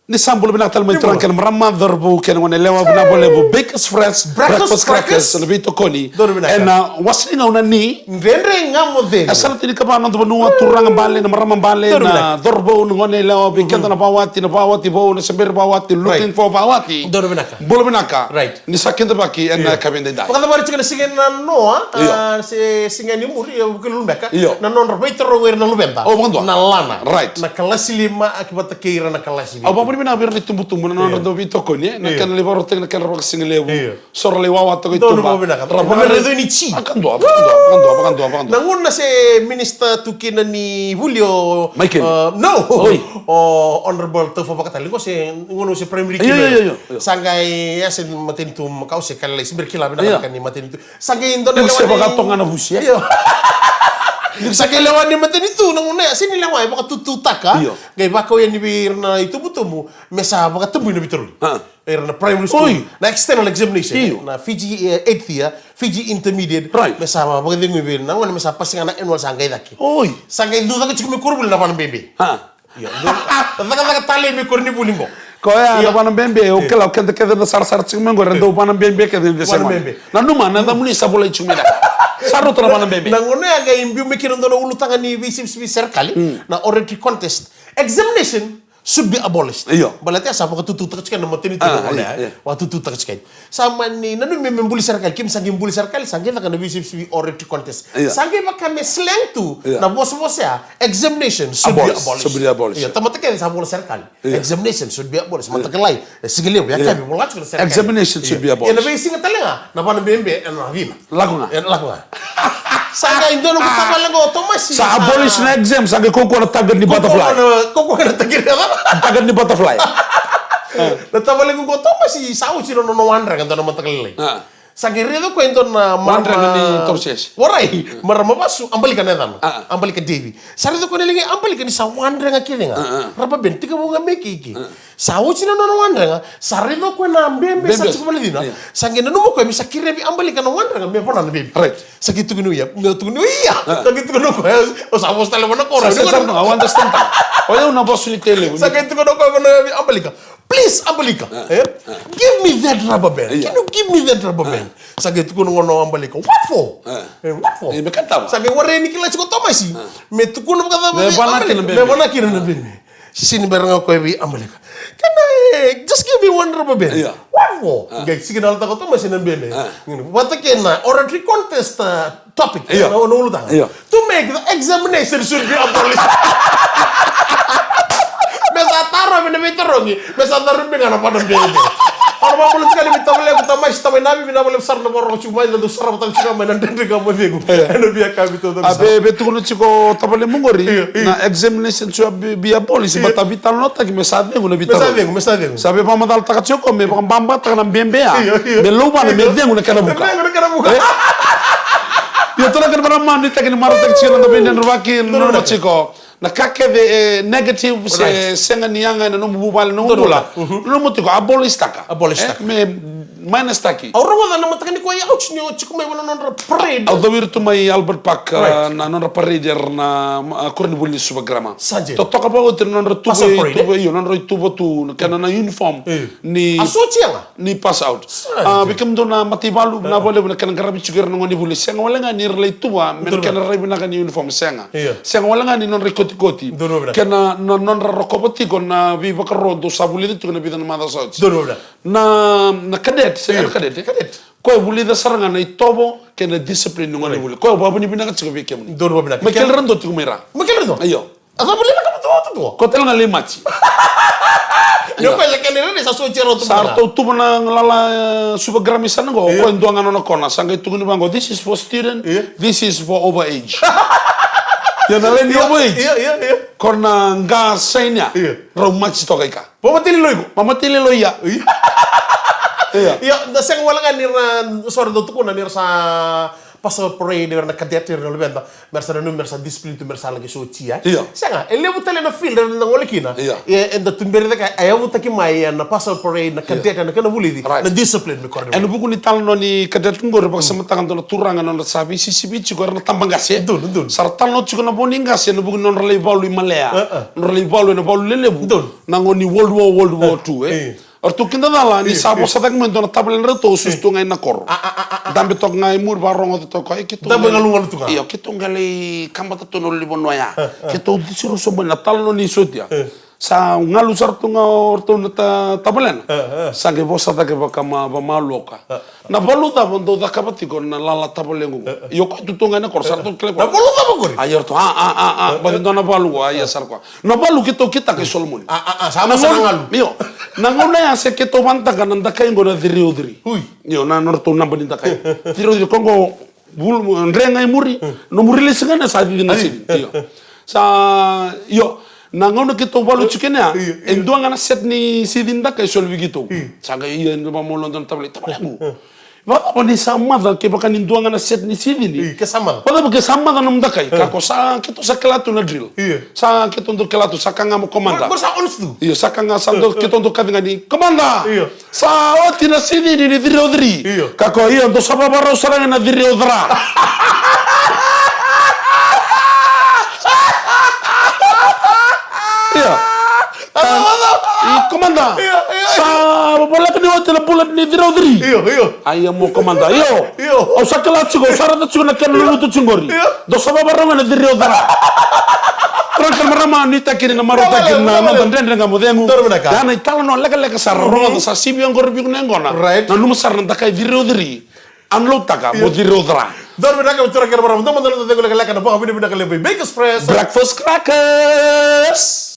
ni sambul bina tal mai tran ken ramma darbu ken wona lewa bina bolebu bakers fresh breakfast crackers na bito koni en wasni na ni ndendre ngamo de asalti ni kabana ndo nu turanga balle na ramma balle na darbu ngone lewa bi ken na bawati bo na sember bawati looking for bawati bolbinaka right ni sakenda baki en kabende da pakata bari chikena singen na no se singen ni muri ke lumbeka na non robeito rower na lubenta na lana right na kalasilima akibata keira na kalasilima bina bir tumbutum na no do bito koni na kan le baro tek na kan ro singlebu sor le wawa to ito rabona redo ni chi akando na nguna se minister tukina ni Julio no honorable to fa pakatali ko se ngono se primary kilo sangai ya se matentum kau se kala sibir kila bina kan ni matentum sangai indo na se bagatonga na busia Sakay lawan ni mata nito nang una sini laway baka tututaka gay baka yan ni na itu buto mo mesa baka tumboy na bitol era na primary school na external examination na Fiji 8th year Fiji intermediate mesa baka dingo bir na wala mesa pasinga na annual sangay daki sangay duda ka chikumi kurbul na pan bebe daga tali mi kurni bulimbo Koya na panang bembe o kela kede na sar chingmengo rendo panang bembe kede de sema na numa na da muni sabola chumeda saru tra panang bembe na ngone aga imbiu mikiron do ulu tanga ni visip serkali na oratory contest examination should be abolished. Balati asa pa katututak ka na matinito na wala. Wa tututak ka. Sama ni nanu membuli serkali kim sangim buli serkali sangim ka na visip oratory contest. Sangim ka me slang tu na bos ya examination should be abolished. Tamata ka sa bola serkali. Examination should be abolished. Matakalay sigiliw ya kabi bola serkali. Examination should be abolished. Ena basic talenga na pana bembe na vina. Lagu nga. Sanga indo no kutama lang otomasi. Sa abolish na exam sanga koko na tagad ni butterfly. Koko na tagad na. Tagad ni butterfly. Natama lang ko otomasi sa uchi no wandra kan na matakalay. Sanga redo kwento na wandra ni torses. Waray marama basu ambali ka na dan. Ambali ka Devi. Sa redo ko nilingi ambali ka ni sa wandra nga kile nga. Raba benti ka mo nga meki. Sa uchi no wandra nga sa redo ko na mbembe sa chikuma dina. Sanga no mo ko mi sa kirebi ambali ka no wandra nga me pona na bebe. Right. Sakit tu ya, sakit tu ko o sa vos tale mo ko sa no I understand ta o yo na boss ni tele sakit tu ko ambalika please ambalika give me that rubber band can you give me that rubber band sakit tu ko ambalika what for me kanta sakit warre ni kila ko tomasi me tu ko no kata me bana kina na bene sini beranga ko bi ambalika can I just give me one rubber band what for guys sige na ta ko tomasi na bene what kena oratory contest topic to make the examination should be abolished. Mesa taro me meterongi, mesa taro me ngana padam bebe. Kalau mau mulut sekali minta boleh aku tambah istana nabi minta boleh besar nomor orang cuma itu besar betul cuma mainan dendeng kamu bego. Eno biar kami tu. Abe betul nu ciko tabale mungori na examination should be abolished. Bata vital nota que me sabe una vital. Me sabe. Sabe para mandar takacoko me para bamba takana bembe ya. Me lupa me dengo na kana buka. Yo tola kan barama ni takini maro tak china na benden rwaki no chiko. Na kake de negative se senga nianga na no bubal no bula. No mutiko abolistaka. Me minus taki. Orang na matakani ko ya ouch ni chiko me no parade. Au dawir tu mai Albert Park na no parade na korni bulli subagrama. To toka pa utir no tubo yo no tubo tu kana na uniform ni ni pass out. Bikem do na matibalu na bole na kana garabi chigir no ngoni bulli senga wala nga ni relay tuwa men kana rebi na kan uniform senga. Senga wala nga ni non rekoti kana non rokoboti kon na vi bakarodo sabuli tu na bidan mada sauts. Na kadet senga kadet. Ko buli da saranga na itobo kena discipline ngone buli. Ko babu ni binaka chiko bikem. Dono babina. Mekel rando tu mera. Mekel rando. Ayo. Asa buli na to. Ko tel ngali machi. Yo pa lekene ne sa so chero to. Sarto tu na ngala supergrami sana go ko ndo ngano na kona sanga tu ni bango this is for student this is for overage. Ya na len yo boy. Iya. Korna nga senya. Ro machi to kaika. Mamatili lo ya. Iya, da seng wala nga nir sordo tu ko na nir sa passar parade na cadeter no venda mersa no mersa discipline to mersa lagi so tia Iya. sanga ele butale na field na ngolekina e enda tumbere da aya butaki mai na passar parade na cadeter na kana bulidi na discipline me corre enu buku ni talno ni cadet ngor pak sama tangan to turanga non sabi sisi bici ko na tambangase dun sar talno ci ko na boningase no buku non relay balu malaya non relay balu na balu lelebu nangoni world war 2 Ortu kinda dala ni sabo sadak men dona tablen reto sustu ngai na kor. Dambe tok ngai mur barongo to ko kitu. Dambe ngalu tuka. Iyo kitu ngali kamba to no libo noya. Kitu disiru so bona talno ni sotia. Sa ngalu sartu nga ortu na tablen. Sa ge bosa da ge bakama ba maloka. Na baluta bondo da kabati ko na lala tablengu. Yo ko tu ngai na kor sartu kle. Na baluta ba kor. Ayor to ba dona balu aya sar ko. Na balu kita ke solmoni. Sama ngalu. Iyo. Nangona ya se ke to banta kananda kai ngona diri. Yo na norto na bonita kai. Diri kongo bul nrenga muri no muri lesengana sa di na sini. Yo. Sa yo nangona ke to balu chikena endo ngana set ni sidinda kai solvi gitu. Saga iya ndo mamolon don tablet tablengu. Wala pa ni sama da ke baka ninduanga na set ni sidini. Ke sama. Wala ba ke sama da num dakai. Kako sa kito sa kelato na drill. Sa kito ndo kelato sa kanga mo komanda. Mo sa onstu. Iyo sa kanga sa ndo kito ndo kadinga ni komanda. Iyo. Sa oti na sidini ni diri odri. Kako iyo ndo sa babaro saranga na diri odra. Iya. Komanda. Sa bola ni hotel bulat ni diri odri. Iyo. Ayo mo komanda. Iyo. O sa kelato go sarata chuna ken lutu chingori. Do sa babaro na diri odra. Terus marama ni takiri na marota kina na tandende nga modengu. Dana italo no lega sarro sa sibio ngor bi ngona. Na num sar na takai diri odri. Anlo taka mo diri odra. Dorme na ka utura kera marama. Ndo mandalo tengo lega na pa bini bina ka lebe. Bake express. Breakfast crackers.